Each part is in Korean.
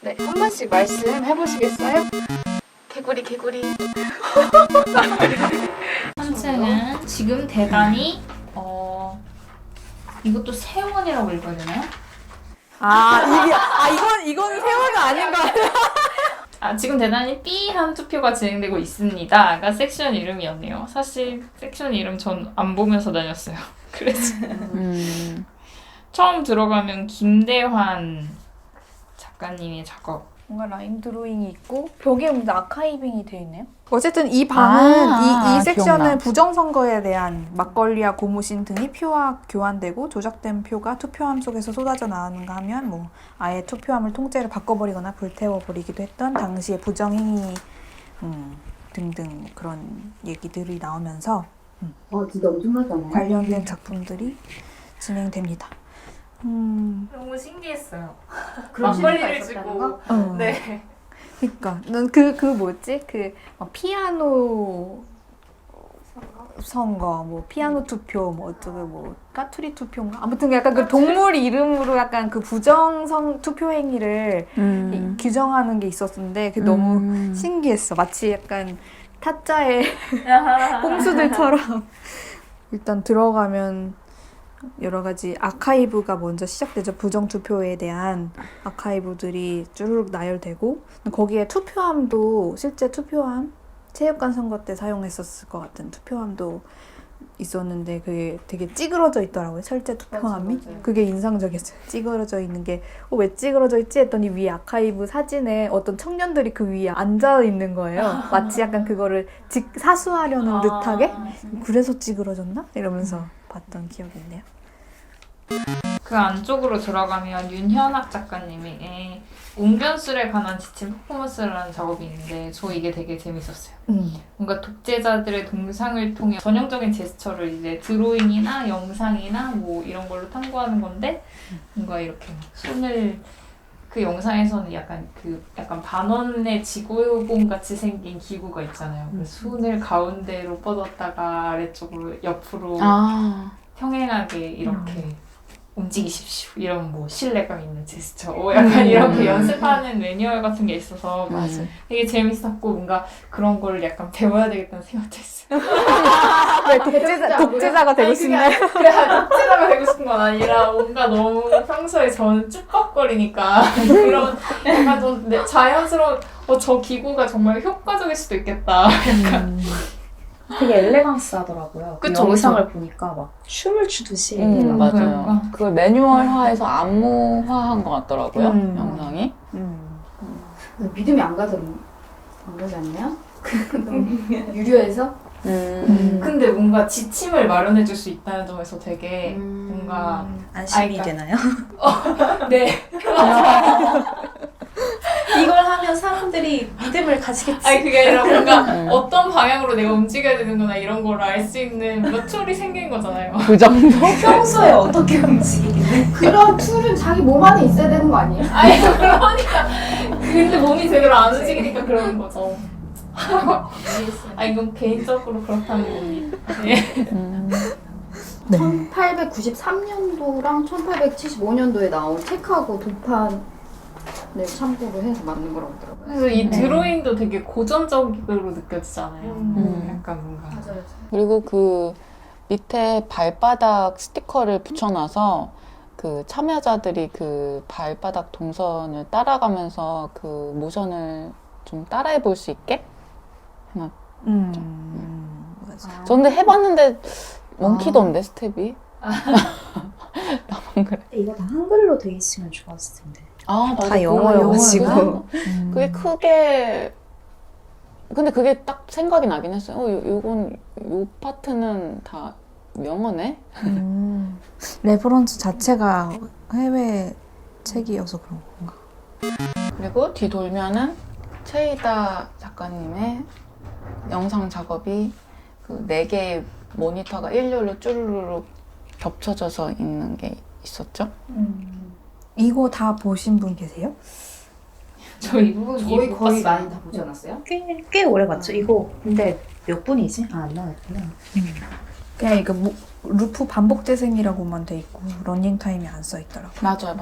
네, 한 번씩 말씀해 보시겠어요? 개구리. 한층은 지금 대단히 이것도 세원이라고 읽어야 되나요? 이건 세월가 아닌 거 아니야? 지금 대단히 B한 투표가 진행되고 있습니다.가 섹션 이름이었네요. 사실 섹션 이름 전 안 보면서 다녔어요. 그래서 처음 들어가면 김대환 작가님의 작업. 뭔가 라인 드로잉이 있고 벽에 뭔가 아카이빙이 되어 있네요. 어쨌든 이 방은 이 섹션은 기억나. 부정선거에 대한 막걸리와 고무신 등이 표와 교환되고 조작된 표가 투표함 속에서 쏟아져 나오는가 하면 뭐 아예 투표함을 통째로 바꿔버리거나 불태워버리기도 했던 당시의 부정행위 등등 그런 얘기들이 나오면서 진짜 엄청나잖아요. 관련된 작품들이 진행됩니다. 너무 신기했어요. 그런 시대가 막걸리를 있었다는 주고. 거? 네. 그니까 그 뭐지 피아노 선거 뭐 피아노 투표 뭐 어쩌고 뭐 까투리 투표인가 아무튼 약간 그 동물 이름으로 약간 그 부정성 투표 행위를 규정하는 게 있었는데 그게 너무 신기했어. 마치 약간 타짜의 꼼수들처럼 일단 들어가면 여러 가지 아카이브가 먼저 시작되죠. 부정투표에 대한 아카이브들이 쭈르륵 나열되고 거기에 투표함도 실제 투표함 체육관 선거 때 사용했었을 것 같은 투표함도 있었는데 그게 되게 찌그러져 있더라고요. 실제 투표함이. 맞아요. 그게 인상적이었어요. 찌그러져 있는 게 왜 찌그러져 있지 했더니 위에 아카이브 사진에 어떤 청년들이 그 위에 앉아 있는 거예요. 마치 약간 그거를 사수하려는 듯하게 그래서 찌그러졌나? 이러면서 봤던 기억이 있네요. 그 안쪽으로 들어가면 윤현학 작가님의 웅변술에 관한 지침 퍼포먼스라는 작업이 있는데 저 이게 되게 재밌었어요. 뭔가 독재자들의 동상을 통해 전형적인 제스처를 이제 드로잉이나 영상이나 뭐 이런 걸로 탐구하는 건데 뭔가 이렇게 손을 그 영상에서는 약간 반원의 지구본 같이 생긴 기구가 있잖아요. 그래서 손을 가운데로 뻗었다가 아래쪽으로 옆으로 평행하게 이렇게 움직이십시오. 이런 뭐 신뢰감 있는 제스처. 약간 이렇게 연습하는 매뉴얼 같은 게 있어서 되게 재밌었고 뭔가 그런 걸 약간 배워야 되겠다는 생각도 했어요. 왜 독재자가 되고 싶나요? 독재자가 되고 싶은 건 아니라 뭔가 너무 평소에 저는 쭈뼛거리니까 그런 약간 좀 자연스러운 저 기구가 정말 효과적일 수도 있겠다. 약간 되게 엘레강스 하더라고요. 그 그쵸, 영상을 보니까 막 춤을 추듯이. 맞아요. 그러니까. 그걸 매뉴얼화해서 안무화한 것 같더라고요. 영상이. 믿음이 안 가지 않나요? 유료해서? 근데 뭔가 지침을 마련해줄 수 있다는 점에서 되게 뭔가 안심이 그러니까- 되나요? 네. 이걸 하면 사람들이 믿음을 가지겠지. 그게 아니라 뭔가 어떤 방향으로 내가 움직여야 되는구나 이런 걸 알 수 있는 몇 툴이 생긴 거잖아요. 그 정도? 평소에 어떻게 움직이길래? 그런 툴은 자기 몸 안에 있어야 되는 거 아니에요? 그러니까 근데 몸이 제대로 안 움직이니까 그러는 거죠. 이건 개인적으로 그렇다는 겁니다. 네. 1893년도랑 1875년도에 나온 책하고 도판을 참고로 해서 만든 거라고 하더라고요. 그래서 이 드로잉도 되게 고전적으로 느껴지잖아요. 약간 뭔가. 맞아요. 그리고 그 밑에 발바닥 스티커를 붙여놔서 그 참여자들이 그 발바닥 동선을 따라가면서 그 모션을 좀 따라해 볼 수 있게 해놨. 맞아. 저 근데 해봤는데 몽키던데 스텝이. 나만 그래. 이거 다 한글로 돼 있으면 좋았을 텐데. 맞아. 다 영어여가지고. 그게 크게 근데 그게 딱 생각이 나긴 했어요. 요건 요 파트는 다 영어네. 레퍼런스 자체가 해외 책이어서 그런 건가? 그리고 뒤돌면은 최이다 작가님의 영상 작업이 그 4개의 모니터가 일렬로 쭈르르 겹쳐져서 있는 게 있었죠. 이거 다 보신 분 계세요? 저 이 부분 거의 못 거의 봤어요. 많이 다 보지 않았어요? 꽤 오래 봤죠. 이거 근데 몇 분이지? 안 나왔구나. 그냥 이거 루프 반복 재생이라고만 돼 있고 러닝 타임이 안 써 있더라고. 맞아요.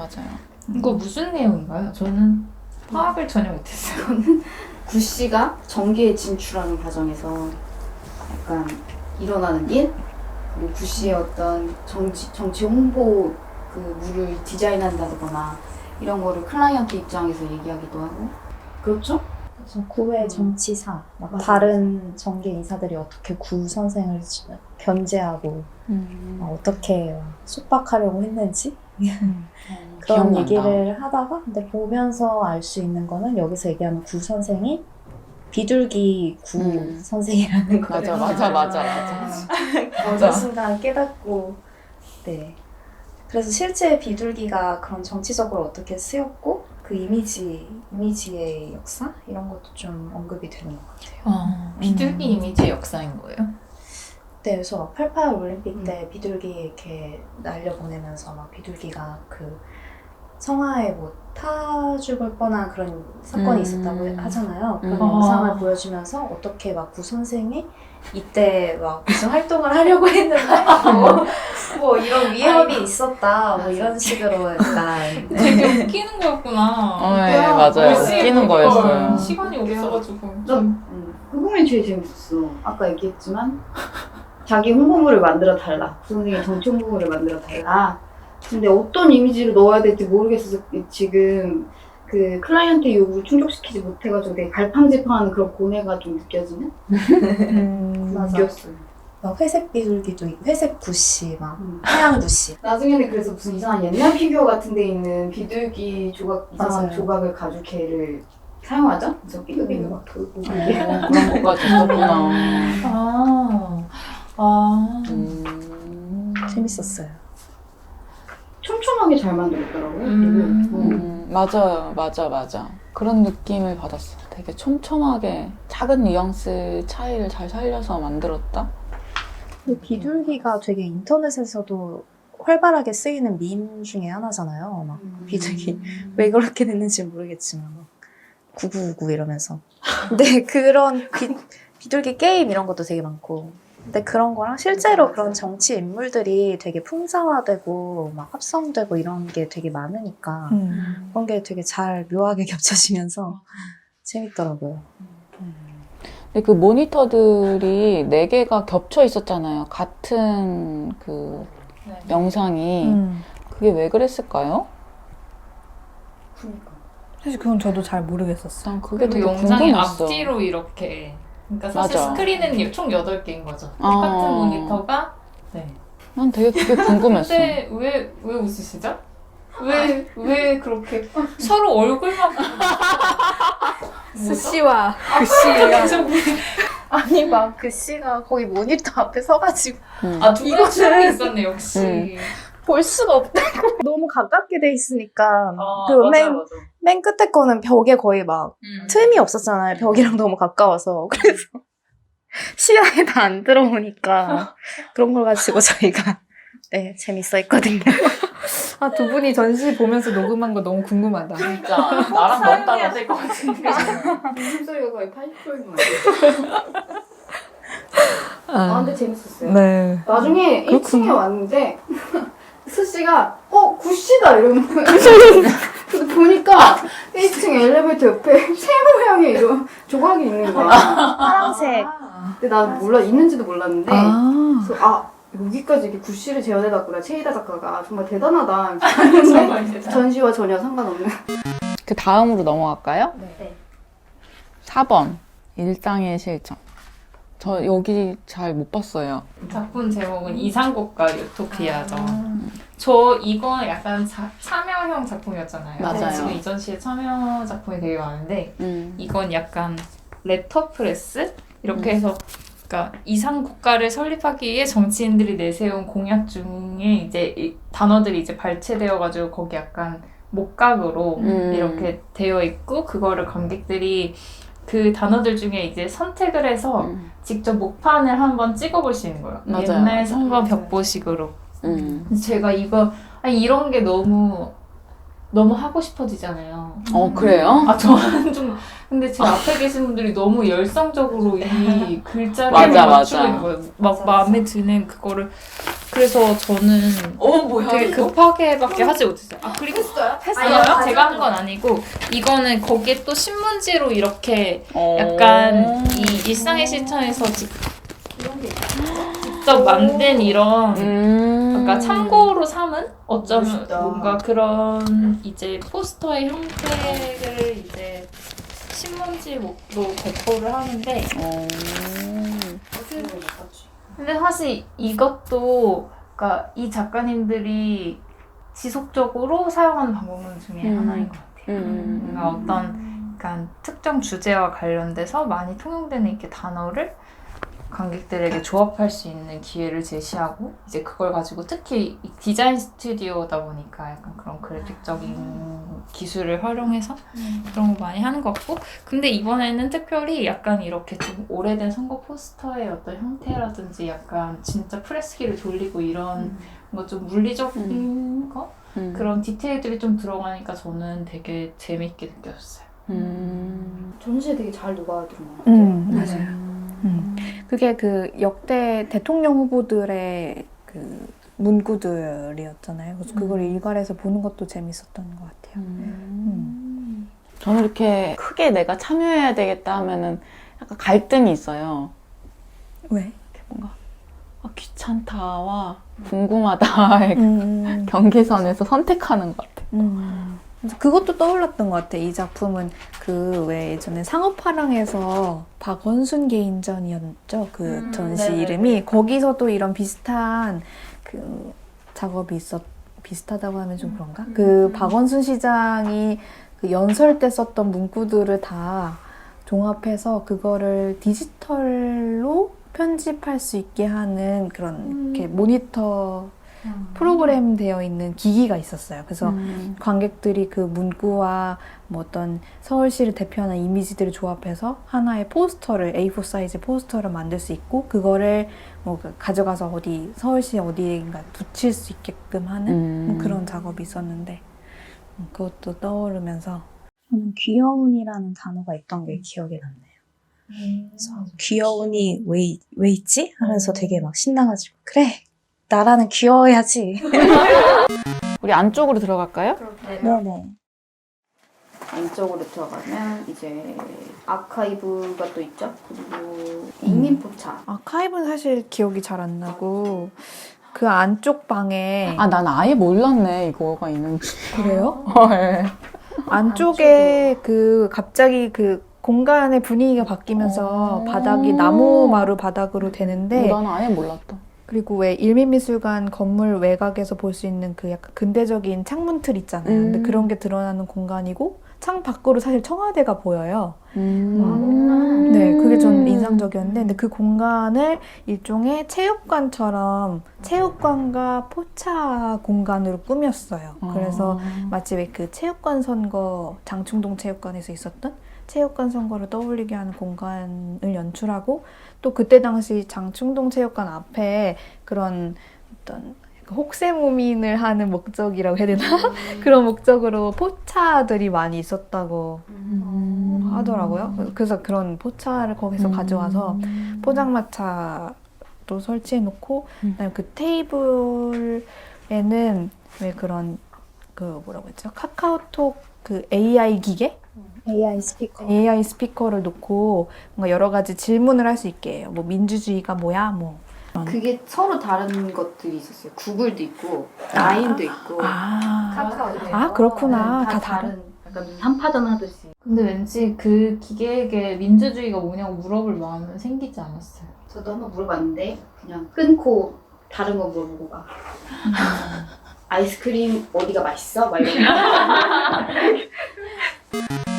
이거 무슨 내용인가요? 저는 파악을 전혀 못했어요. 구씨가 정계에 진출하는 과정에서 약간 일어나는 일, 그리고 구씨의 어떤 정치 홍보 그 물을 디자인한다거나 이런 거를 클라이언트 입장에서 얘기하기도 하고 그렇죠? 그래서 구의 정치사, 막 맞아. 다른 정계 인사들이 어떻게 구 선생을 견제하고 어떻게 속박하려고 했는지 그런 기억난다. 얘기를 하다가 근데 보면서 알 수 있는 거는 여기서 얘기하는 구 선생이 비둘기 구 선생이라는 거를 맞아. 어느 순간 깨닫고 네. 그래서 실제 비둘기가 그런 정치적으로 어떻게 쓰였고 그 이미지의 역사 이런 것도 좀 언급이 되는 것 같아요. 비둘기 이미지의 역사인 거예요? 네, 그래서 막 88 올림픽 때 비둘기 이렇게 날려보내면서 막 비둘기가 그 성화에 뭐 타 죽을 뻔한 그런 사건이 있었다고 하잖아요. 그런 영상을 보여주면서 어떻게 막 구 선생이 이때 막 무슨 활동을 하려고 했는데 뭐 이런 위협이 있었다 뭐 이런 식으로 약간 되게 웃기는 거였구나. 네, 맞아요. 열심히 웃기는 보니까 거였어요. 시간이 없어가지고. 그 부분이 제일 재밌었어. 아까 얘기했지만 자기 홍보물을 만들어 달라. 구 선생의 정치 홍보물을 만들어 달라. 근데 어떤 이미지를 넣어야 될지 모르겠어서 지금 그 클라이언트 요구를 충족시키지 못해가지고 되게 갈팡질팡하는 그런 고뇌가 좀 느껴지는? 느꼈어요. 막 회색 비둘기도 있고 회색 구씨 막 하얀 구씨 나중에는 그래서 무슨 이상한 옛날 피규어 같은 데 있는 비둘기 조각, 이상한 맞아요. 조각을 가지고 걔를 사용하죠? 그래서 삐걱삐걱 막 돌고 그런 것까지 있었구나. 재밌었어요. 촘촘하게 잘 만들었더라고요. 맞아. 그런 느낌을 받았어. 되게 촘촘하게 작은 뉘앙스 차이를 잘 살려서 만들었다. 근데 비둘기가 되게 인터넷에서도 활발하게 쓰이는 밈 중에 하나잖아요. 막 비둘기 왜 그렇게 됐는지 모르겠지만 막 9999 이러면서. 근데 그런 비둘기 게임 이런 것도 되게 많고. 근데 그런 거랑 실제로 그런 정치 인물들이 되게 풍자화되고 막 합성되고 이런 게 되게 많으니까 그런 게 되게 잘 묘하게 겹쳐지면서 재밌더라고요. 근데 그 모니터들이 4개가 겹쳐 있었잖아요. 같은 그 영상이. 그게 왜 그랬을까요? 그러니까. 사실 그건 저도 잘 모르겠었어요. 난 그게 그리고 되게 영상이 궁금했어. 앞뒤로 이렇게. 그러니까 사실 맞아. 스크린은 총 8개인 거죠. 똑같은 모니터가. 네. 난 되게 그게 궁금했어. 근데 왜 웃으시죠? 왜 그렇게 서로 얼굴만 스씨와 아니 막 그 씨가 거기 모니터 앞에 서가지고 두가 추억이 있었네 역시. 볼 수가 없다고 너무 가깝게 돼 있으니까 그 맞아. 맨 끝에 거는 벽에 거의 막 틈이 없었잖아요. 벽이랑 너무 가까워서 그래서 시야에 다 안 들어오니까 그런 걸 가지고 저희가 네 재밌어 했거든요. 아, 두 분이 전시 보면서 녹음한 거 너무 궁금하다. 진짜 나랑 너무 따라질 것 같은데. 웃음소리가 거의 80%인 것 같아요. 근데 재밌었어요. 네. 나중에 그렇군요. 1층에 왔는데 스씨가 구씨다 이러는 거예요. 근데 보니까 1층 엘리베이터 옆에 새 모양의 이런 조각이 있는 거야. 파란색 근데 난 있는지도 몰랐는데 아. 그래서 여기까지 이렇게 구씨를 재현해놨구나. 체이다 작가가 정말 대단하다. 근데 전시와 전혀 상관없는. 그 다음으로 넘어갈까요? 네. 4번. 일상의 실정. 저 여기 잘 못 봤어요. 작품 제목은 이상국가 유토피아죠. 저 이거 약간 참여형 작품이었잖아요. 맞아요. 지금 이 전시에 참여 작품이 되게 많은데 음. 이건 약간 레터프레스 이렇게 해서 그러니까 이상 국가를 설립하기 위해 정치인들이 내세운 공약 중에 이제 이 단어들이 이제 발췌되어가지고 거기 약간 목각으로 이렇게 되어 있고 그거를 관객들이 그 단어들 중에 이제 선택을 해서 직접 목판을 한번 찍어볼 수 있는 거예요. 맞아요. 옛날 선거 벽보식으로. 그래서 제가 이런 게 너무 하고 싶어지잖아요. 그래요? 저는 좀 근데 제 앞에 계신 분들이 너무 열성적으로 이 글자를 맞아, 맞추고 맞아. 있는 거예요. 막 마음에 드는 그거를 그 그래서 저는 뭐야 되게 급하게밖에 하지 못했어요. 아 그리고 했어요? 아니요, 제가 한 건 아니고 이거는 거기에 또 신문지로 이렇게 약간 이 일상의 실천에서 직접 만든 이런 그러니까 참고로 삼은 어쩌면 멋있다. 뭔가 그런 이제 포스터의 형태를 이제 신문지로 배포를 하는데 근데 사실 이것도 그러니까 이 작가님들이 지속적으로 사용하는 방법 중에 하나인 것 같아요. 뭔가 어떤 약간 특정 주제와 관련돼서 많이 통용되는 이렇게 단어를 관객들에게 조합할 수 있는 기회를 제시하고 이제 그걸 가지고 특히 이 디자인 스튜디오다 보니까 약간 그런 그래픽적인 기술을 활용해서 그런 거 많이 하는 것 같고 근데 이번에는 특별히 약간 이렇게 좀 오래된 선거 포스터의 어떤 형태라든지 약간 진짜 프레스기를 돌리고 이런 뭐 좀 물리적인 거 그런 디테일들이 좀 들어가니까 저는 되게 재밌게 느껴졌어요. 전시에 되게 잘 녹아들은 것 같아요. 맞아요. 그게 그 역대 대통령 후보들의 그 문구들이었잖아요. 그래서 그걸 일괄해서 보는 것도 재밌었던 것 같아요. 저는 이렇게 크게 내가 참여해야 되겠다 하면은 약간 갈등이 있어요. 왜? 이렇게 뭔가 귀찮다와 궁금하다의 경계선에서 선택하는 것 같아요. 그래서 그것도 떠올랐던 것 같아. 이 작품은 그 왜 예전에 상업화랑에서 박원순 개인전이었죠. 그 전시 네네네. 이름이 거기서도 이런 비슷한 그 작업이 비슷하다고 하면 좀 그런가? 그 박원순 시장이 그 연설 때 썼던 문구들을 다 종합해서 그거를 디지털로 편집할 수 있게 하는 그런 이렇게 모니터 프로그램 되어 있는 기기가 있었어요. 그래서 관객들이 그 문구와 뭐 어떤 서울시를 대표하는 이미지들을 조합해서 하나의 포스터를 A4 사이즈 포스터를 만들 수 있고 그거를 뭐 가져가서 어디 서울시 어디인가 붙일 수 있게끔 하는 그런 작업이 있었는데 그것도 떠오르면서 저는 귀여운이라는 단어가 있던 게 기억에 남네요. 그래서 귀여운이 왜 있지? 하면서 되게 막 신나가지고 그래! 나라는 귀여워야지. 우리 안쪽으로 들어갈까요? 네네. 안쪽으로 들어가면 이제 아카이브가 또 있죠. 그리고 인민포차. 아카이브는 사실 기억이 잘 안 나고 그 안쪽 방에 난 아예 몰랐네 이거가 있는지. 그래요? 네. 안쪽에 그 갑자기 그 공간의 분위기가 바뀌면서 바닥이 나무 마루 바닥으로 되는데 나는 아예 몰랐다. 그리고 왜 일민미술관 건물 외곽에서 볼 수 있는 그 약간 근대적인 창문틀 있잖아요. 근데 그런 게 드러나는 공간이고 창 밖으로 사실 청와대가 보여요. 네, 그게 좀 인상적이었는데 근데 그 공간을 일종의 체육관처럼 체육관과 포차 공간으로 꾸몄어요. 그래서 마치 왜 그 체육관 선거 장충동 체육관에서 있었던 체육관 선거를 떠올리게 하는 공간을 연출하고 또 그때 당시 장충동 체육관 앞에 그런 어떤 혹세무민을 하는 목적이라고 해야 되나? 그런 목적으로 포차들이 많이 있었다고 하더라고요. 그래서 그런 포차를 거기서 가져와서 포장마차도 설치해놓고 그다음에 그 테이블에는 왜 그런 그 뭐라고 했죠? 카카오톡 그 AI 기계? AI 스피커를 놓고 뭔가 여러 가지 질문을 할 수 있게 해요. 뭐 민주주의가 뭐야? 뭐 그게 서로 다른 것들이 있었어요. 구글도 있고 라인도 있고 카카오도 있고. 그렇구나. 네, 다 다른. 약간 한파전 하듯이. 근데 왠지 그 기계에게 민주주의가 뭐냐고 물어볼 마음은 생기지 않았어요. 저도 한번 물어봤는데 그냥 끊고 다른 거 물어보고 가. 아이스크림 어디가 맛있어? 막 이런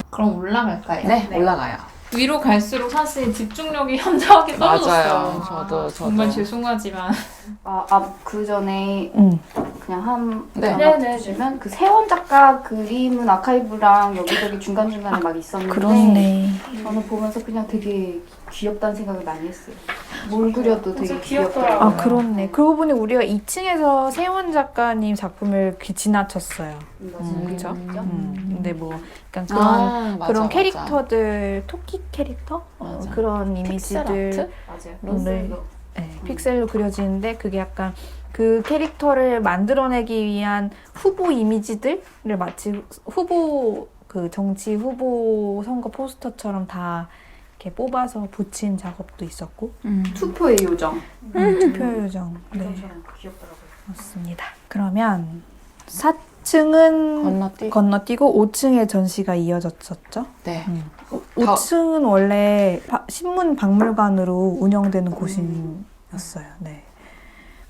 그럼 올라갈까요? 네, 올라가요. 위로 갈수록 사실 집중력이 현저하게 떨어졌어요. 맞아요. 저도. 정말 죄송하지만 그 전에 그냥 네. 네네. 주시면 그 세원 작가 그림은 아카이브랑 여기저기 중간중간에 막 있었는데 그렇네. 저는 보면서 그냥 되게 귀엽다는 생각을 많이 했어요. 뭘 그려도 되게 진짜 귀엽더라고요. 귀엽더라고요. 그렇네. 그러고 보니 우리가 2층에서 세원 작가님 작품을 지나쳤어요. 그죠? 근데 뭐 약간 그런 맞아, 그런 맞아. 캐릭터들 토끼 캐릭터 맞아. 그런 픽셀 이미지들 아트? 맞아요. 오늘 네, 픽셀로 그려지는데 그게 약간 그 캐릭터를 만들어내기 위한 후보 이미지들을 마치 후보 그 정치 후보 선거 포스터처럼 다 이렇게 뽑아서 붙인 작업도 있었고 투표의 요정. 투표 요정 네 귀엽더라고요. 맞습니다. 그러면 4층은 건너뛰고 5층에 전시가 이어졌었죠. 네. 5층은 원래 신문 박물관으로 운영되는 곳이었어요. 네.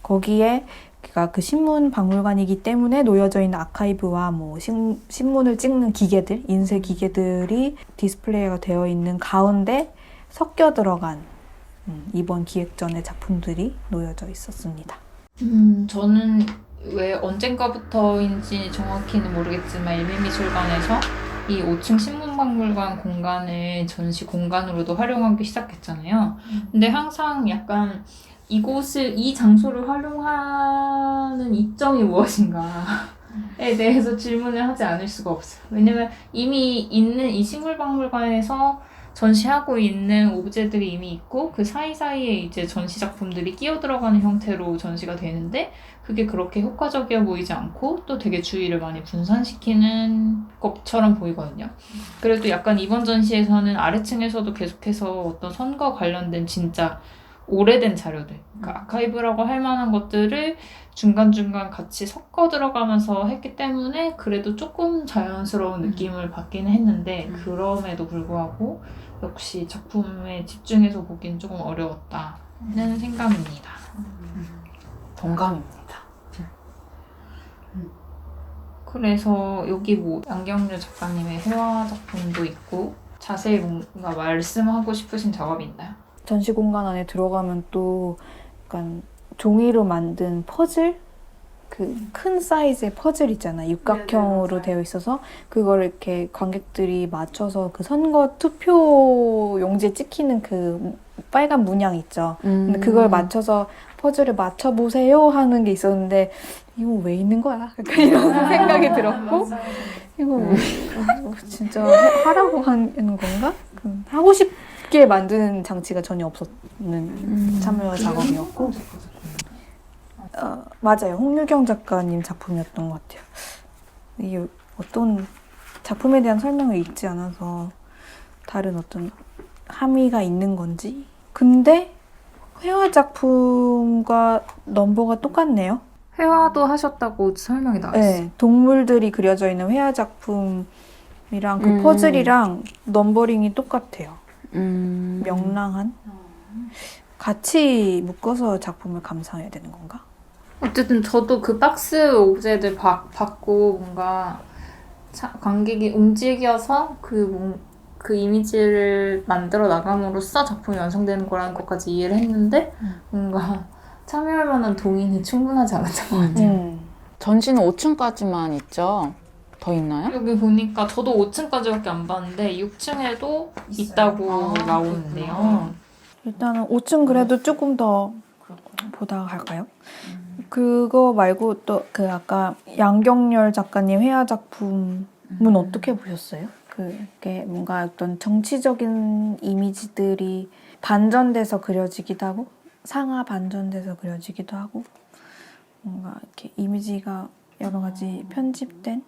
거기에 그러니까 그 신문 박물관이기 때문에 놓여져 있는 아카이브와 뭐 신문을 찍는 기계들, 인쇄 기계들이 디스플레이가 되어 있는 가운데 섞여 들어간 이번 기획전의 작품들이 놓여져 있었습니다. 저는 왜 언젠가부터인지 정확히는 모르겠지만 일미미술관에서 이 5층 신문박물관 공간을 전시 공간으로도 활용하기 시작했잖아요. 근데 항상 약간 이 장소를 활용하는 이점이 무엇인가에 대해서 질문을 하지 않을 수가 없어요. 왜냐면 이미 있는 이 식물박물관에서 전시하고 있는 오브제들이 이미 있고 그 사이사이에 이제 전시 작품들이 끼어 들어가는 형태로 전시가 되는데 그게 그렇게 효과적이어 보이지 않고 또 되게 주의를 많이 분산시키는 것처럼 보이거든요. 그래도 약간 이번 전시에서는 아래층에서도 계속해서 어떤 선거 관련된 진짜 오래된 자료들, 그러니까 아카이브라고 할 만한 것들을 중간중간 같이 섞어 들어가면서 했기 때문에 그래도 조금 자연스러운 느낌을 받기는 했는데 그럼에도 불구하고 역시 작품에 집중해서 보기는 조금 어려웠다는 생각입니다. 동감입니다. 그래서 여기 뭐 양경류 작가님의 회화 작품도 있고 자세히 뭔가 말씀하고 싶으신 작업이 있나요? 전시 공간 안에 들어가면 또 약간 종이로 만든 퍼즐? 그 큰 사이즈의 퍼즐 있잖아요. 육각형으로 되어 있어서 그걸 이렇게 관객들이 맞춰서 그 선거 투표 용지에 찍히는 그 빨간 문양 있죠. 근데 그걸 맞춰서 퍼즐을 맞춰보세요 하는 게 있었는데 이거 왜 있는 거야? 약간 이런 생각이 들었고 이거 진짜 하라고 하는 건가? 하고 싶게 만드는 장치가 전혀 없었는 참여 작업이었고 맞아요. 홍유경 작가님 작품이었던 것 같아요. 이게 어떤 작품에 대한 설명을 읽지 않아서 다른 어떤 함의가 있는 건지 근데 회화 작품과 넘버가 똑같네요. 회화도 하셨다고 설명이 나왔어요. 네, 동물들이 그려져 있는 회화 작품이랑 그 퍼즐이랑 넘버링이 똑같아요. 명랑한? 같이 묶어서 작품을 감상해야 되는 건가? 어쨌든 저도 그 박스 오브제들 받고 뭔가 관객이 움직여서 그 이미지를 만들어 나감으로써 작품이 완성되는 거라는 것까지 이해를 했는데 뭔가 참여할 만한 동인이 충분하지 않았던 것 같아요. 전시는 5층까지만 있죠? 더 있나요? 여기 보니까 저도 5층까지밖에 안 봤는데 6층에도 있다고 나오는데요. 일단은 5층 그래도 조금 더 보다가 갈까요? 그거 말고 또 그 아까 양경렬 작가님 회화 작품은 어떻게 보셨어요? 그게 뭔가 어떤 정치적인 이미지들이 반전돼서 그려지기도 하고 상하 반전돼서 그려지기도 하고 뭔가 이렇게 이미지가 여러 가지 편집된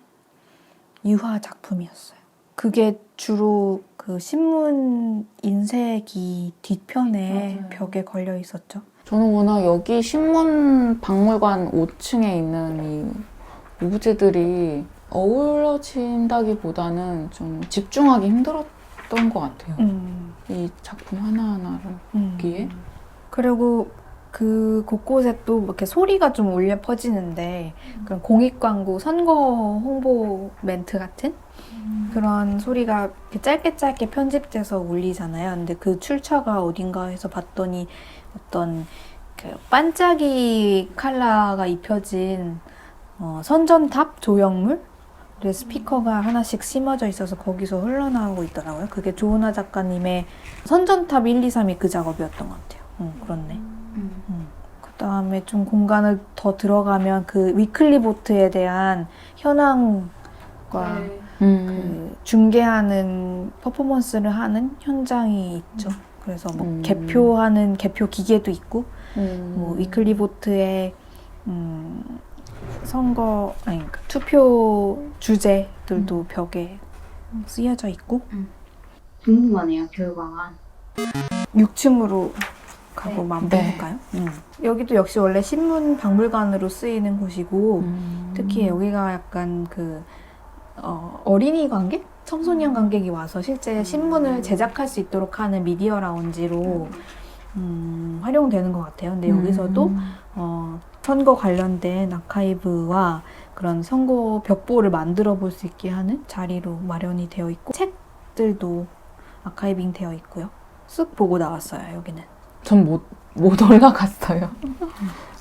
유화 작품이었어요. 그게 주로 그 신문 인쇄기 뒤편에 벽에 걸려 있었죠. 저는 워낙 여기 신문 박물관 5층에 있는 이 오브제들이 어우러진다기보다는 좀 집중하기 힘들었던 것 같아요. 이 작품 하나하나를 보기에. 그리고 그 곳곳에 또 이렇게 소리가 좀 울려 퍼지는데 그런 공익 광고, 선거 홍보 멘트 같은 그런 소리가 이렇게 짧게 편집돼서 울리잖아요. 근데 그 출처가 어딘가에서 봤더니 어떤 그 반짝이 컬러가 입혀진 선전탑 조형물 스피커가 하나씩 심어져 있어서 거기서 흘러나오고 있더라고요. 그게 조은하 작가님의 선전탑 1, 2, 3이 그 작업이었던 것 같아요. 그렇네. 그 다음에 좀 공간을 더 들어가면 그 위클리 보트에 대한 현황과 그 중계하는 퍼포먼스를 하는 현장이 있죠. 그래서 뭐 개표하는 개표 기계도 있고 뭐 위클리보트의 선거 아니 그러니까 투표 주제들도 벽에 쓰여져 있고 궁금하네요, 결과가. 6층으로 가고 한번 네. 볼까요? 여기도 역시 원래 신문 박물관으로 쓰이는 곳이고 특히 여기가 약간 그 어린이 관객? 청소년 관객이 와서 실제 신문을 제작할 수 있도록 하는 미디어 라운지로 활용되는 것 같아요. 근데 여기서도 선거 관련된 아카이브와 그런 선거 벽보를 만들어 볼 수 있게 하는 자리로 마련이 되어 있고 책들도 아카이빙 되어 있고요. 쓱 보고 나왔어요, 여기는. 전 못 올라갔어요.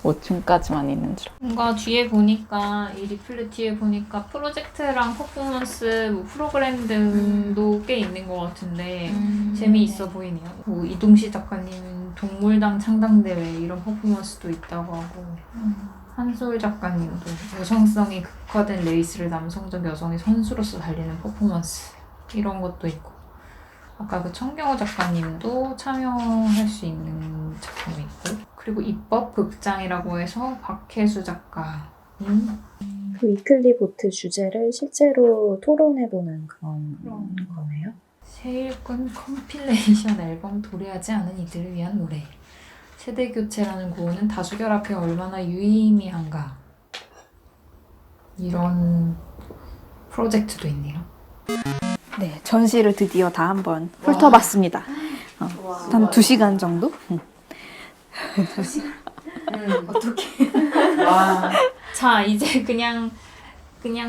5층까지만 있는 줄. 뭔가 뒤에 보니까 이 리플렛 뒤에 보니까 프로젝트랑 퍼포먼스, 뭐 프로그램 등도 꽤 있는 것 같은데 재미있어 보이네요. 뭐 이동시 작가님은 동물당 창당대회 이런 퍼포먼스도 있다고 하고 한솔 작가님도 여성성이 극화된 레이스를 남성적 여성의 선수로서 달리는 퍼포먼스 이런 것도 있고 아까 그 청경호 작가님도 참여할 수 있는 작품이 있고 그리고 입법 극장이라고 해서 박혜수 작가님 그 위클리보트 주제를 실제로 토론해보는 그런 거네요. 세일꾼 컴필레이션 앨범 도래하지 않은 이들을 위한 노래 세대교체라는 구호는 다수결 앞에 얼마나 유의미한가 이런 프로젝트도 있네요. 네, 전시를 드디어 다 한번 훑어봤습니다. 한 2시간 정도? 와. 자, 이제 그냥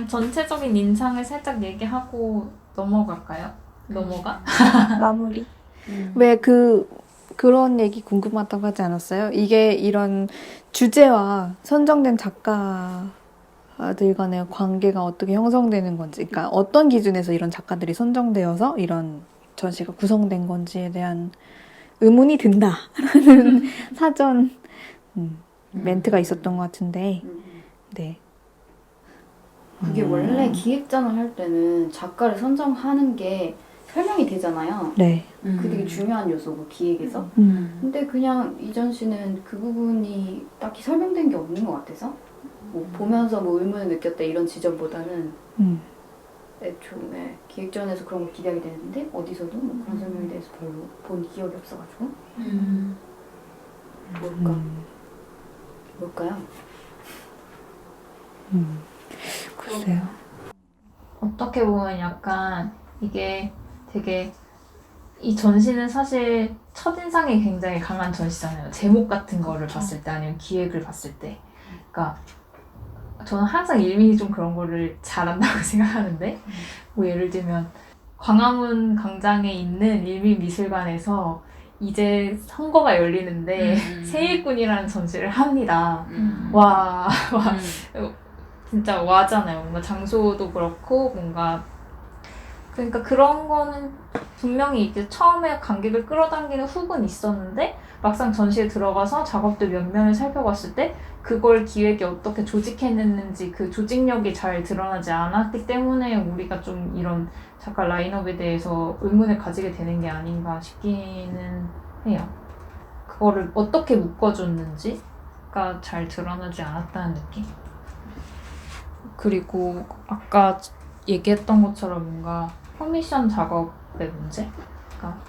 전체적인 인상을 살짝 얘기하고 넘어갈까요? 넘어가? 마무리. 왜 그런 얘기 궁금하다고 하지 않았어요? 이게 이런 주제와 선정된 작가들 간의 관계가 어떻게 형성되는 건지, 그러니까 어떤 기준에서 이런 작가들이 선정되어서 이런 전시가 구성된 건지에 대한 의문이 든다라는 사전 멘트가 있었던 것 같은데, 네. 그게 원래 기획전을 할 때는 작가를 선정하는 게 설명이 되잖아요. 네. 그게 되게 중요한 요소고 기획에서. 근데 그냥 이전 씨는 그 부분이 딱히 설명된 게 없는 것 같아서 뭐 보면서 뭐 의문을 느꼈다 이런 지점보다는 애초에 기획전에서 그런 걸 기대하게 되는데 어디서도 뭐 그런 설명에 대해서 별로 본 기억이 없어가지고 뭘까요? 글쎄요. 어떻게 보면 약간 이게 되게 이 전시는 사실 첫인상이 굉장히 강한 전시잖아요. 제목 같은 거를 봤을 때 아니면 기획을 봤을 때. 그러니까 저는 항상 일민이 좀 그런 거를 잘한다고 생각하는데 뭐 예를 들면 광화문 광장에 있는 일민미술관에서 이제 선거가 열리는데 세일꾼이라는 전시를 합니다. 와 진짜 와잖아요. 뭔가 장소도 그렇고 뭔가 그러니까 그런 거는 분명히 이제 처음에 관객을 끌어당기는 훅은 있었는데 막상 전시에 들어가서 작업들 몇 면을 살펴봤을 때 그걸 기획이 어떻게 조직해냈는지 그 조직력이 잘 드러나지 않았기 때문에 우리가 좀 이런 작가 라인업에 대해서 의문을 가지게 되는 게 아닌가 싶기는 해요. 그거를 어떻게 묶어줬는지가 잘 드러나지 않았다는 느낌? 그리고 아까 얘기했던 것처럼 뭔가 커미션 작업의 문제? 그러니까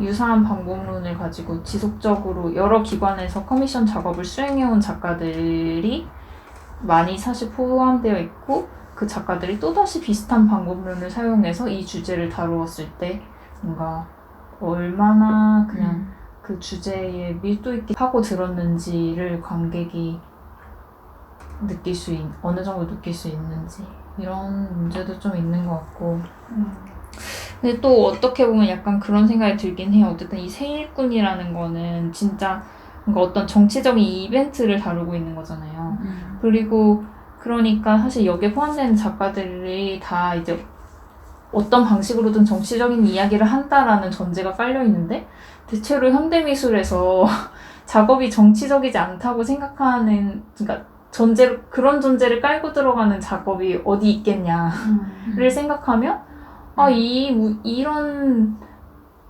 유사한 방법론을 가지고 지속적으로 여러 기관에서 커미션 작업을 수행해온 작가들이 많이 사실 포함되어 있고 그 작가들이 또다시 비슷한 방법론을 사용해서 이 주제를 다루었을 때 뭔가 얼마나 그냥 그 주제에 밀도 있게 파고들었는지를 관객이 어느 정도 느낄 수 있는지 이런 문제도 좀 있는 것 같고 근데 또 어떻게 보면 약간 그런 생각이 들긴 해요. 어쨌든 이 세일꾼이라는 거는 진짜 뭔가 어떤 정치적인 이벤트를 다루고 있는 거잖아요. 그리고 그러니까 사실 여기에 포함되는 작가들이 다 이제 어떤 방식으로든 정치적인 이야기를 한다라는 전제가 깔려 있는데 대체로 현대미술에서 작업이 정치적이지 않다고 생각하는 그러니까 그런 전제를 깔고 들어가는 작업이 어디 있겠냐를 생각하면 이런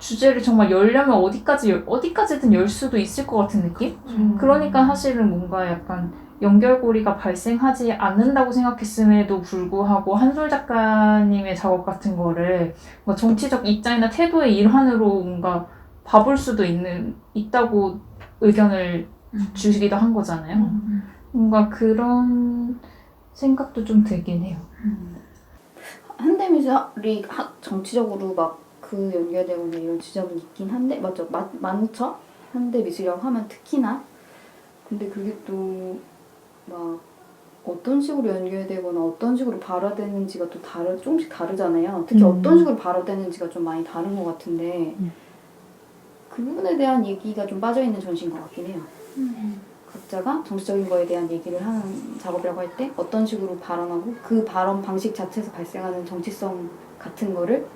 주제를 정말 열려면 어디까지든 열 수도 있을 것 같은 느낌? 그러니까 사실은 뭔가 약간 연결고리가 발생하지 않는다고 생각했음에도 불구하고 한솔 작가님의 작업 같은 거를 뭔가 정치적 입장이나 태도의 일환으로 뭔가 봐볼 수도 있다고 의견을 주시기도 한 거잖아요. 뭔가 그런 생각도 좀 들긴 해요. 현대미술이 정치적으로 막 그 연결되거나 이런 지점은 있긴 한데 맞죠? 많죠? 현대미술이라고 하면 특히나. 근데 그게 또 막 어떤 식으로 연결되거나 어떤 식으로 발화되는지가 또 조금씩 다르잖아요. 특히 어떤 식으로 발화되는지가 좀 많이 다른 것 같은데 그 부분에 대한 얘기가 좀 빠져있는 전시인 것 같긴 해요. 각자가 정치적인 거에 대한 얘기를 하는 작업이라고 할 때 어떤 식으로 발언하고 그 발언 방식 자체에서 발생하는 정치성 같은 거를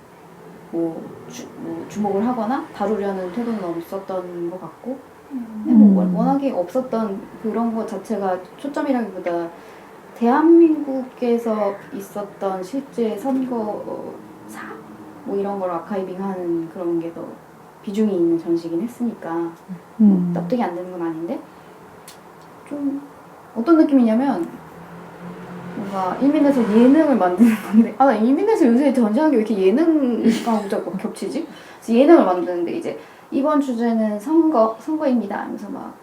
주목을 하거나 다루려는 태도는 없었던 것 같고 워낙에 없었던 그런 것 자체가 초점이라기보다 대한민국에서 있었던 실제 선거사 이런 걸 아카이빙하는 그런 게 더 비중이 있는 전시긴 했으니까 납득이 안 되는 건 아닌데 좀 어떤 느낌이냐면 뭔가 일민에서 예능을 만드는 건데 나 일민에서 요새 전시하는 게 왜 이렇게 예능과 자꾸 겹치지? 그래서 예능을 만드는데 이제 이번 주제는 선거입니다 하면서 막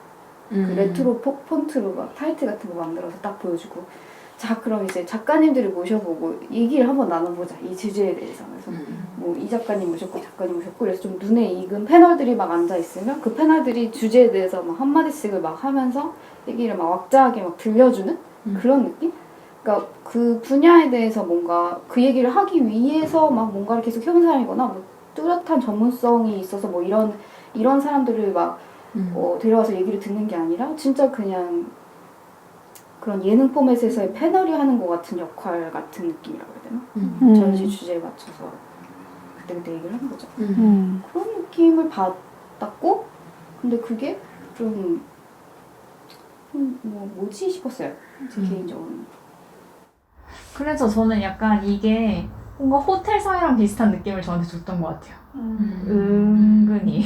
그 레트로 폰트로 막 타이틀 같은 거 만들어서 딱 보여주고 자 그럼 이제 작가님들을 모셔보고 얘기를 한번 나눠보자 이 주제에 대해서 그래서 이 작가님 모셨고 그래서 좀 눈에 익은 패널들이 막 앉아있으면 그 패널들이 주제에 대해서 막 한마디씩을 막 하면서 얘기를 막 왁자하게 막 들려주는 그런 느낌? 그러니까 그 분야에 대해서 뭔가 그 얘기를 하기 위해서 막 뭔가를 계속 해온 사람이거나 뚜렷한 전문성이 있어서 이런 사람들을 막 데려와서 얘기를 듣는 게 아니라 진짜 그냥 그런 예능 포맷에서의 패널이 하는 것 같은 역할 같은 느낌이라고 해야 되나? 전시 주제에 맞춰서 그때 얘기를 하는 거죠. 그런 느낌을 받았고 근데 그게 좀 뭐지 싶었어요. 제 개인적으로는. 그래서 저는 약간 이게 뭔가 호텔 사회랑 비슷한 느낌을 저한테 줬던 것 같아요. 은근히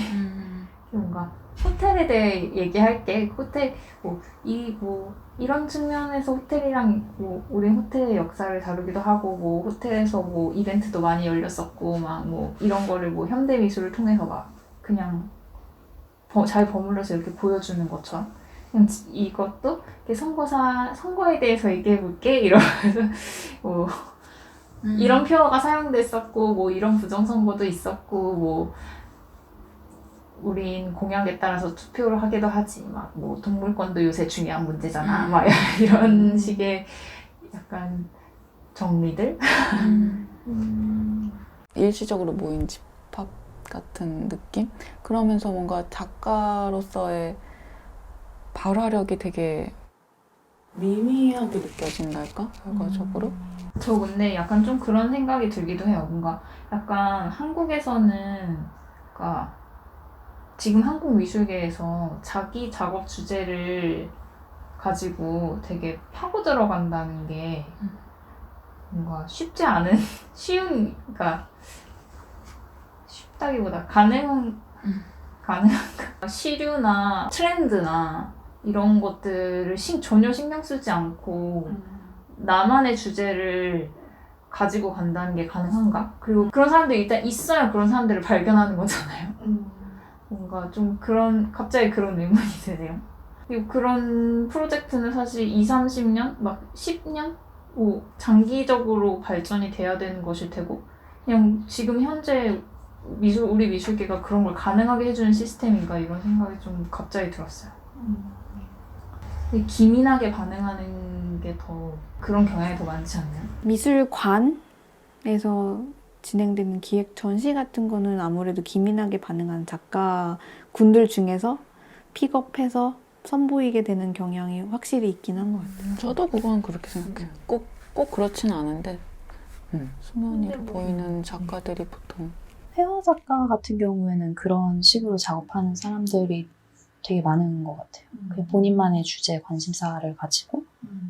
뭔가 호텔에 대해 얘기할 때 호텔 이런 측면에서 호텔이랑 우리 호텔의 역사를 다루기도 하고 호텔에서 이벤트도 많이 열렸었고 막 이런 거를 현대 미술을 통해서 막 그냥 잘 버물러서 이렇게 보여주는 것처럼 그냥 이것도 선거에 대해서 얘기해볼게 이러면서 이런 표어가 사용됐었고 이런 부정선거도 있었고 우린 공약에 따라서 투표를 하기도 하지 동물권도 요새 중요한 문제잖아 이런 식의 약간 정리들 일시적으로 모인 집합 같은 느낌? 그러면서 뭔가 작가로서의 발화력이 되게 미미하게 느껴진달까? 결과적으로? 저 근데 약간 좀 그런 생각이 들기도 해요. 뭔가 약간 한국에서는 그러니까 지금 한국 미술계에서 자기 작업 주제를 가지고 되게 파고 들어간다는 게 뭔가 쉽지 않은 그러니까 쉽다기보다 가능한 시류나 트렌드나 이런 것들을 전혀 신경 쓰지 않고 나만의 주제를 가지고 간다는 게 가능한가? 그리고 그런 사람들이 일단 있어야 그런 사람들을 발견하는 거잖아요. 뭔가 좀 갑자기 그런 의문이 드네요. 그리고 그런 프로젝트는 사실 20-30년? 10년? 장기적으로 발전이 돼야 되는 것일 테고 그냥 지금 현재 우리 미술계가 그런 걸 가능하게 해주는 시스템인가 이런 생각이 좀 갑자기 들었어요. 되게 기민하게 반응하는 게 더 그런 경향이 더 많지 않나요? 미술관에서 진행되는 기획 전시 같은 거는 아무래도 기민하게 반응하는 작가군들 중에서 픽업해서 선보이게 되는 경향이 확실히 있긴 한 것 같아요. 저도 그건 그렇게 생각해요. 꼭 그렇진 않은데 수면위로 보이는 작가들이 보통 회화 작가 같은 경우에는 그런 식으로 작업하는 사람들이 되게 많은 것 같아요. 그냥 본인만의 주제, 관심사를 가지고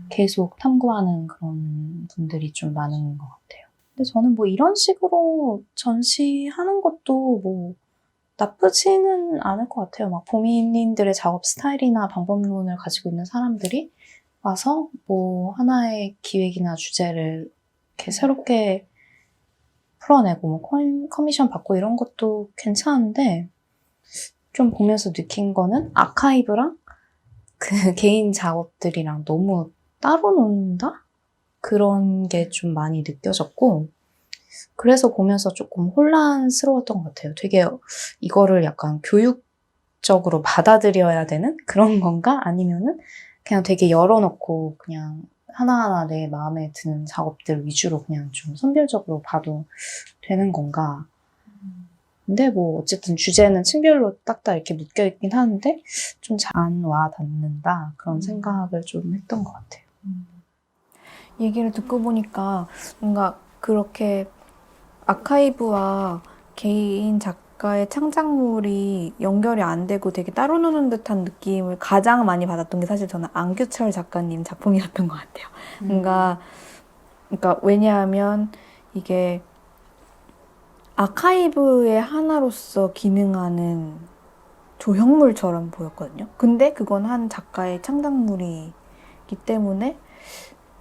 계속 탐구하는 그런 분들이 좀 많은 것 같아요. 근데 저는 이런 식으로 전시하는 것도 나쁘지는 않을 것 같아요. 막 본인들의 작업 스타일이나 방법론을 가지고 있는 사람들이 와서 뭐 하나의 기획이나 주제를 이렇게 새롭게 풀어내고 뭐 커미션 받고 이런 것도 괜찮은데 좀 보면서 느낀 거는 아카이브랑 그 개인 작업들이랑 너무 따로 논다? 그런 게 좀 많이 느껴졌고 그래서 보면서 조금 혼란스러웠던 것 같아요. 되게 이거를 약간 교육적으로 받아들여야 되는 그런 건가? 아니면은 그냥 되게 열어놓고 그냥 하나하나 내 마음에 드는 작업들 위주로 그냥 좀 선별적으로 봐도 되는 건가? 근데 뭐 어쨌든 주제는 층별로 딱딱 이렇게 묶여있긴 하는데 좀 잘 안 와닿는다 그런 생각을 좀 했던 것 같아요. 얘기를 듣고 보니까 뭔가 그렇게 아카이브와 개인 작가의 창작물이 연결이 안 되고 되게 따로 노는 듯한 느낌을 가장 많이 받았던 게 사실 저는 안규철 작가님 작품이었던 것 같아요. 뭔가 그러니까 왜냐하면 이게 아카이브의 하나로서 기능하는 조형물처럼 보였거든요. 근데 그건 한 작가의 창작물이기 때문에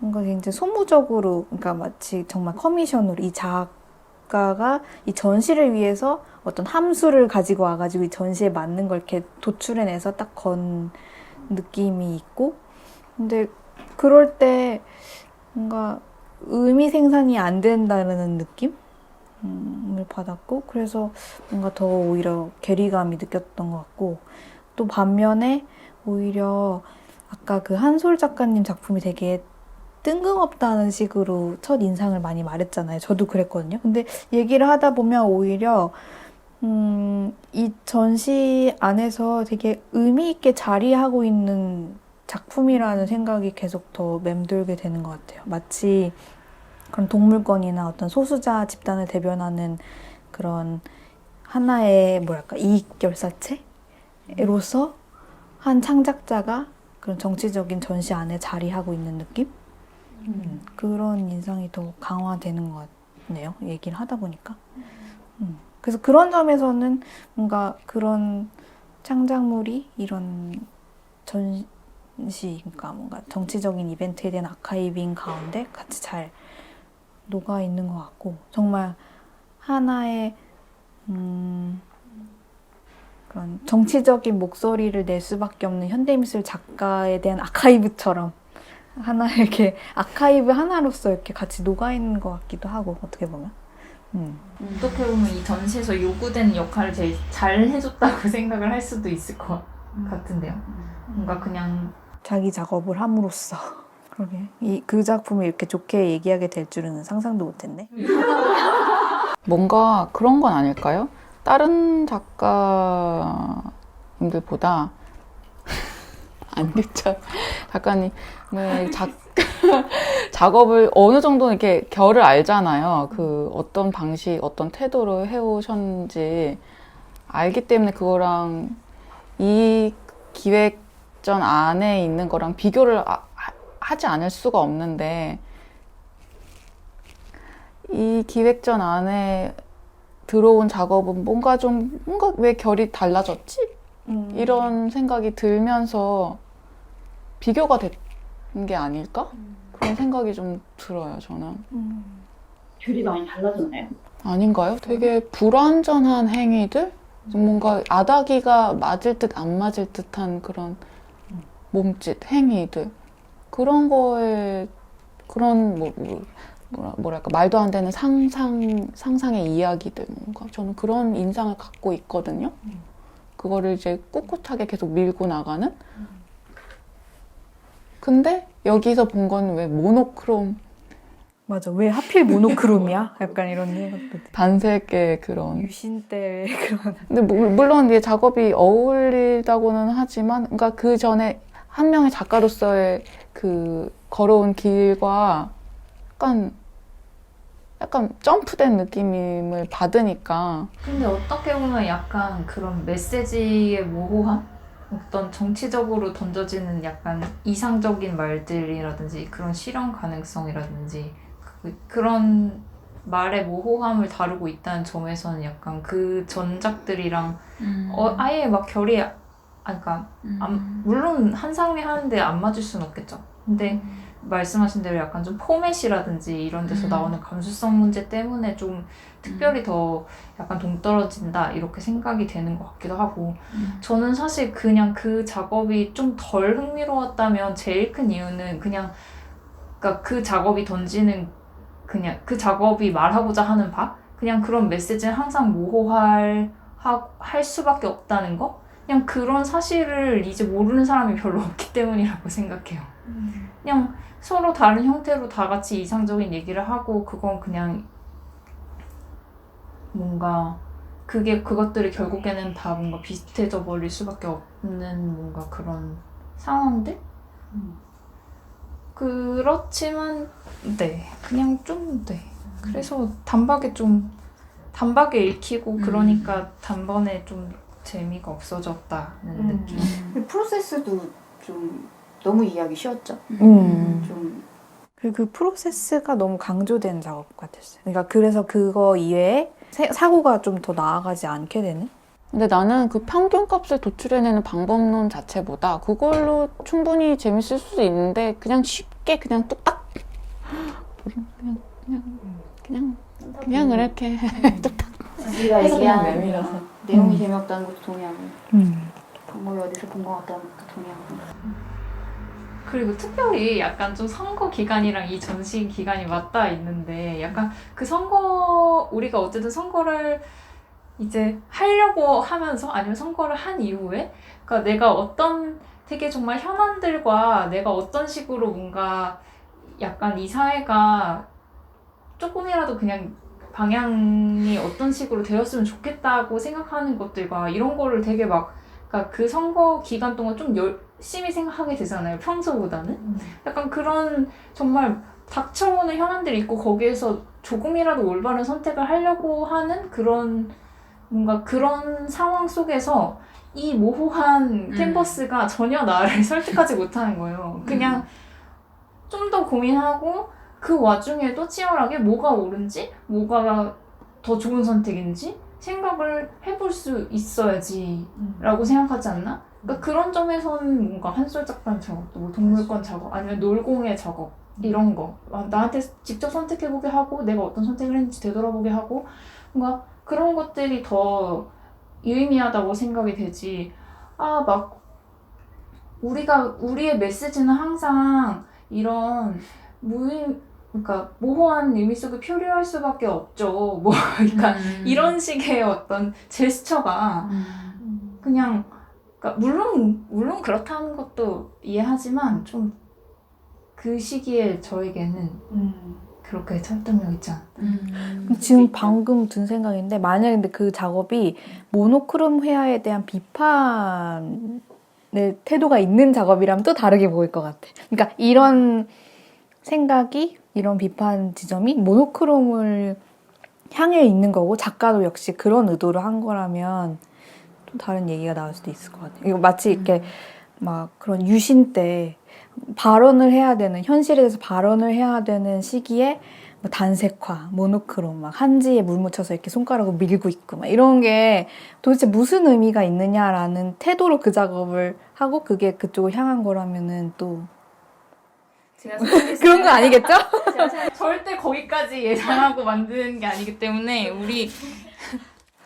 뭔가 굉장히 소모적으로, 그러니까 마치 정말 커미션으로 이 작가가 이 전시를 위해서 어떤 함수를 가지고 와가지고 이 전시에 맞는 걸 이렇게 도출해내서 딱 건 느낌이 있고, 근데 그럴 때 뭔가 의미 생산이 안 된다는 느낌을 받았고, 그래서 뭔가 더 오히려 괴리감이 느꼈던 것 같고, 또 반면에 오히려 아까 그 한솔 작가님 작품이 되게 뜬금없다는 식으로 첫 인상을 많이 말했잖아요. 저도 그랬거든요. 근데 얘기를 하다 보면 오히려 이 전시 안에서 되게 의미 있게 자리하고 있는 작품이라는 생각이 계속 더 맴돌게 되는 것 같아요. 마치 그런 동물권이나 어떤 소수자 집단을 대변하는 그런 하나의 뭐랄까 이익결사체로서 한 창작자가 그런 정치적인 전시 안에 자리하고 있는 느낌? 그런 인상이 더 강화되는 것 같네요. 얘기를 하다 보니까. 그래서 그런 점에서는 뭔가 그런 창작물이 이런 전시, 그러니까 뭔가 정치적인 이벤트에 대한 아카이빙 가운데 같이 잘 녹아 있는 것 같고, 정말 하나의 그런 정치적인 목소리를 낼 수밖에 없는 현대미술 작가에 대한 아카이브처럼 하나 이렇게 아카이브 하나로서 이렇게 같이 녹아 있는 것 같기도 하고, 어떻게 보면. 어떻게 보면 이 전시에서 요구된 역할을 제일 잘 해줬다고 생각을 할 수도 있을 것 같은데요. 뭔가 그냥 자기 작업을 함으로써. 그러게. 그 작품을 이렇게 좋게 얘기하게 될 줄은 상상도 못했네. 뭔가 그런 건 아닐까요? 다른 작가님들보다 안규철 작가님의 작업을 어느 정도 이렇게 결을 알잖아요. 그 어떤 방식, 어떤 태도로 해오셨는지 알기 때문에 그거랑 이 기획전 안에 있는 거랑 비교를 하지 않을 수가 없는데, 이 기획전 안에 들어온 작업은 뭔가 왜 결이 달라졌지? 이런 생각이 들면서 비교가 된 게 아닐까? 그런 생각이 좀 들어요, 저는. 결이 많이 달라졌나요? 아닌가요? 되게 불완전한 행위들? 뭔가 아다기가 맞을 듯 안 맞을 듯한 그런 몸짓, 행위들. 그런 거에, 그런, 뭐랄까, 말도 안 되는 상상의 이야기들. 뭔가 저는 그런 인상을 갖고 있거든요. 그거를 이제 꿋꿋하게 계속 밀고 나가는? 근데 여기서 본 건 왜 모노크롬, 맞아. 왜 하필 모노크롬이야? 약간 이런 생각도. 단색의 그런. 유신 때 그런. 근데 물론 이게 작업이 어울리다고는 하지만, 그러니까 그 전에 한 명의 작가로서의 그 걸어온 길과 약간 점프된 느낌을 받으니까. 근데 어떻게 보면 약간 그런 메시지의 모호함? 어떤 정치적으로 던져지는 약간 이상적인 말들이라든지 그런 실현 가능성이라든지 그런 말의 모호함을 다루고 있다는 점에서는 약간 그 전작들이랑 아예 막 결이 그러니까 물론 한 사람이 하는데 안 맞을 수는 없겠죠. 근데 말씀하신 대로 약간 좀 포맷이라든지 이런 데서 나오는 감수성 문제 때문에 좀 특별히 더 약간 동떨어진다 이렇게 생각이 되는 것 같기도 하고 저는 사실 그냥 그 작업이 좀 덜 흥미로웠다면 제일 큰 이유는 그냥 그러니까 그 작업이 던지는 그냥 그 작업이 말하고자 하는 바 그냥 그런 메시지는 항상 모호할 할 수밖에 없다는 거 그냥 그런 사실을 이제 모르는 사람이 별로 없기 때문이라고 생각해요. 그냥 서로 다른 형태로 다 같이 이상적인 얘기를 하고 그건 그냥 뭔가 그것들이 결국에는 다 뭔가 비슷해져 버릴 수밖에 없는 뭔가 그런 상황들? 그렇지만 네 그냥 좀 네 그래서 단박에 읽히고 그러니까 단번에 좀 재미가 없어졌다는 느낌. 프로세스도 좀 너무 이해하기 쉬웠죠. 좀 그 프로세스가 너무 강조된 작업 같았어요. 그러니까 그래서 그거 이외에 사고가 좀 더 나아가지 않게 되는? 근데 나는 그 평균값을 도출해내는 방법론 자체보다 그걸로 충분히 재밌을 수도 있는데 그냥 쉽게 그냥 뚝딱 그냥 이렇게 뚝딱 우리가 얘기한 내밀어서. 내용이 재미없다는 것도 동의하고 방법이 어디서 본 것 같다는 것도 동의하고 그리고 특별히 약간 좀 선거 기간이랑 이 전시 기간이 맞닿아 있는데 약간 그 우리가 어쨌든 선거를 이제 하려고 하면서 아니면 선거를 한 이후에 그러니까 내가 어떤 되게 정말 현안들과 내가 어떤 식으로 뭔가 약간 이 사회가 조금이라도 그냥 방향이 어떤 식으로 되었으면 좋겠다고 생각하는 것들과 이런 거를 되게 막 그러니까 그 선거 기간 동안 좀 열심히 생각하게 되잖아요. 평소보다는. 약간 그런 정말 닥쳐오는 현안들이 있고 거기에서 조금이라도 올바른 선택을 하려고 하는 그런 뭔가 그런 상황 속에서 이 모호한 캔버스가 전혀 나를 설득하지 못하는 거예요. 그냥 좀 더 고민하고 그 와중에도 치열하게 뭐가 옳은지 뭐가 더 좋은 선택인지 생각을 해볼 수 있어야지 라고 생각하지 않나? 그러니까 그런 점에서는 뭔가 한솔 작가의 작업도 뭐 동물권 작업 아니면 놀공의 작업 이런 거 나한테 직접 선택해보게 하고 내가 어떤 선택을 했는지 되돌아보게 하고 뭔가 그런 것들이 더 유의미하다고 생각이 되지 막 우리의 메시지는 항상 이런 그러니까 모호한 의미 속에 표류할 수밖에 없죠. 뭐 그러니까 이런 식의 어떤 제스처가 그냥 그러니까 물론 그렇다는 것도 이해하지만 좀 그 시기에 저에게는 그렇게 설득력 있지 않다. 지금 방금 든 생각인데 만약에 근데 그 작업이 모노크롬 회화에 대한 비판의 태도가 있는 작업이라면 또 다르게 보일 것 같아. 그러니까 이런 생각이 이런 비판 지점이 모노크롬을 향해 있는 거고 작가도 역시 그런 의도를 한 거라면 또 다른 얘기가 나올 수도 있을 것 같아요. 이거 마치 이렇게 막 그런 유신 때 발언을 해야 되는 현실에 대해서 발언을 해야 되는 시기에 뭐 단색화, 모노크롬, 막 한지에 물 묻혀서 이렇게 손가락으로 밀고 있고 막 이런 게 도대체 무슨 의미가 있느냐라는 태도로 그 작업을 하고 그게 그쪽을 향한 거라면은 또 그런 거 아니겠죠? 절대 거기까지 예상하고 만드는 게 아니기 때문에 우리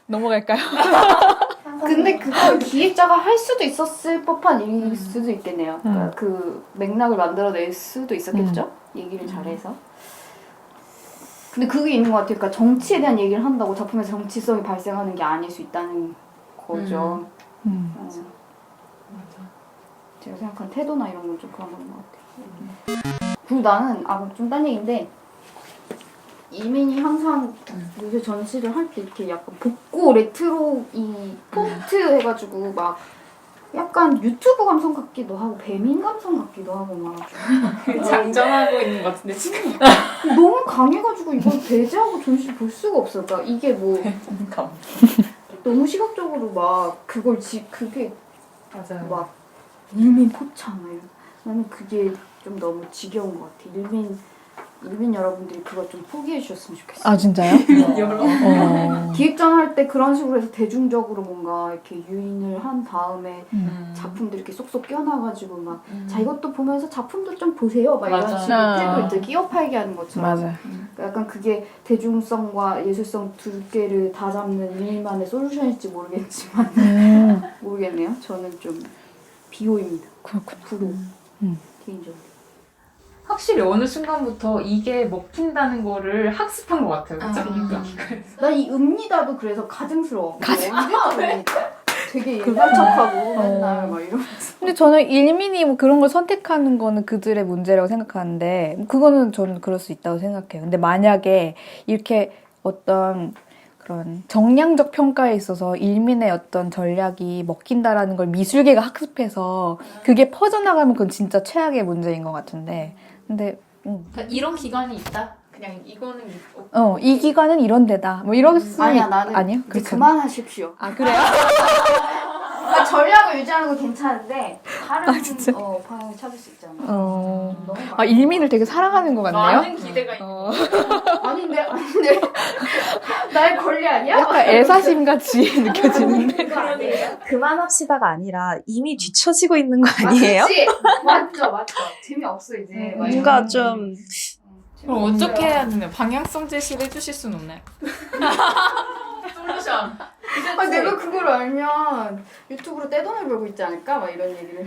넘어갈까요? 근데 그걸 기획자가 할 수도 있었을 법한 일일 수도 있겠네요. 그러니까 그 맥락을 만들어낼 수도 있었겠죠? 얘기를 잘해서. 근데 그게 있는 것 같아요. 그러니까 정치에 대한 얘기를 한다고 작품에서 정치성이 발생하는 게 아닐 수 있다는 거죠. 제가 생각한 태도나 이런 건 좀 그런 건 것 같아요. 그리고 나는 좀 딴 얘기인데 이민이 항상 요새 전시를 할 때 이렇게 약간 복고 레트로 이 폰트 해가지고 막 약간 유튜브 감성 같기도 하고 배민 감성 같기도 하고 막 장전하고 있는 것 같은데 지금 너무 강해가지고 이걸 배제하고 전시를 볼 수가 없어요. 그러니까 이게 뭐 너무 시각적으로 막 그게 맞아요. 막 일민 포차 막 이런 나는 그게 좀 너무 지겨운 것 같아. 일민 일민 여러분들이 그거 좀 포기해 주셨으면 좋겠어요. 아 진짜요? 기획전 할 때 그런 식으로 해서 대중적으로 뭔가 이렇게 유인을 한 다음에 작품들 이렇게 쏙쏙 껴놔가지고 막 자 이것도 보면서 작품도 좀 보세요 막 이런 맞아. 식으로 이제 끼어 팔게 하는 것처럼 맞아. 그러니까 약간 그게 대중성과 예술성 두 개를 다 잡는 일만의 솔루션일지 모르겠지만 모르겠네요. 저는 좀 비호입니다. 그렇구나. 불호 개인적으로. 확실히 어느 순간부터 이게 먹힌다는 거를 학습한 것 같아요. 그쵸? 그러니까. 난 이 읍니다도 그래서 가증스러워. 언제 되게 옛날 척하고 맨날 막 이러면서. 근데 저는 일민이 뭐 그런 걸 선택하는 거는 그들의 문제라고 생각하는데 그거는 저는 그럴 수 있다고 생각해요. 근데 만약에 이렇게 어떤 그런 정량적 평가에 있어서 일민의 어떤 전략이 먹힌다라는 걸 미술계가 학습해서 그게 퍼져나가면 그건 진짜 최악의 문제인 것 같은데 근데 그러니까 이런 기관이 있다. 그냥 이거는 이 기관은 이런 데다 뭐 이럴 수 아니야 나는 아니요? 이제 그렇죠. 그만하십시오. 아 그래요? 아, 전략을 유지하는 건 괜찮은데 다른 진짜? 방향을 찾을 수 있잖아. 어. 너무 아 일민을 되게 사랑하는 것 같네요. 많은 기대가 있는 아닌데 나의 권리 아니야? 약간 애사심 같이 느껴지는데. 그만합시다가 아니라 이미 뒤처지고 있는 거 아니에요? 맞죠. 재미없어 이제. 뭔가 좀 그럼 어떻게 해야 되나요? 방향성 제시를 해주실 수는 없나요? 솔루션. 아 내가 그걸 알면 유튜브로 떼돈을 벌고 있지 않을까? 막 이런 얘기를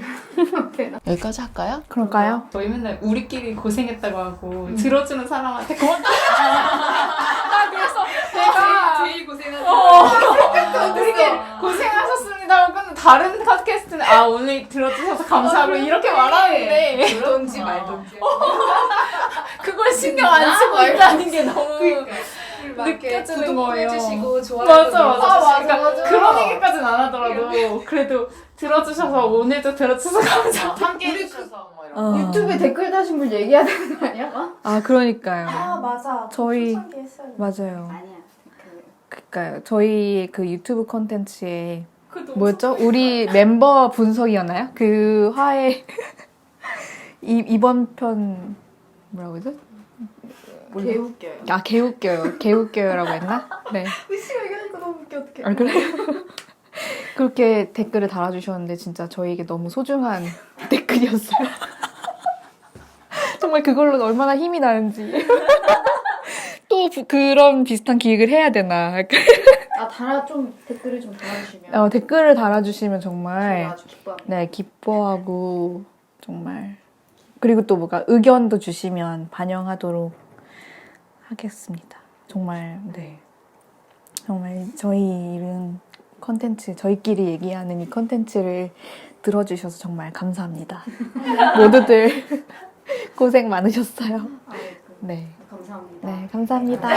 되나? 여기까지 할까요? 그럴까요? 저희 맨날 우리끼리 고생했다고 하고 들어주는 사람한테 고맙다. 나 그래서 내가 제일 고생하셨어요. 우리끼리 고생하셨습니다. 하고 다른 팟캐스트는 오늘 들어주셔서 감사하고 이렇게 말하는데 그런지 말던지. 그걸 신경 안 쓰고 있다는 게 너무 느껴지는 거예요. 해주시고 좋아요. 맞아. 그러니까 맞아. 그런 얘기까지는 안 하더라도 그래도 들어주셔서 오늘도 들어주셔서 감사합니다. 함께 해주셔서 뭐 이런. 유튜브에 댓글 다신 분 얘기해야 되는 거 아니야? 아 그러니까요. 맞아. 저희 했어요. 맞아요. 아니야. 그러니까요. 저희 그 유튜브 콘텐츠에 그 너무 뭐였죠? 우리 멤버 분석이었나요? 그 화에 이번 편 뭐라고 했죠? 개웃겨요. 아 개웃겨요. 개웃겨요라고 했나? 네. 의씨가 얘기하니까 너무 웃겨 어떡해. 아 그래요? 그렇게 댓글을 달아주셨는데 진짜 저희에게 너무 소중한 댓글이었어요. 정말 그걸로 얼마나 힘이 나는지. 또 그런 비슷한 기획을 해야 되나. 좀 댓글을 좀 달아주시면. 댓글을 달아주시면 저희가 정말 아주 기뻐합니다. 네 기뻐하고 정말 그리고 또 뭐가 의견도 주시면 반영하도록 하겠습니다. 정말 네 정말 저희 이런 컨텐츠 저희끼리 얘기하는 이 컨텐츠를 들어주셔서 정말 감사합니다. 모두들 고생 많으셨어요. 아이고, 네, 감사합니다. 네 감사합니다.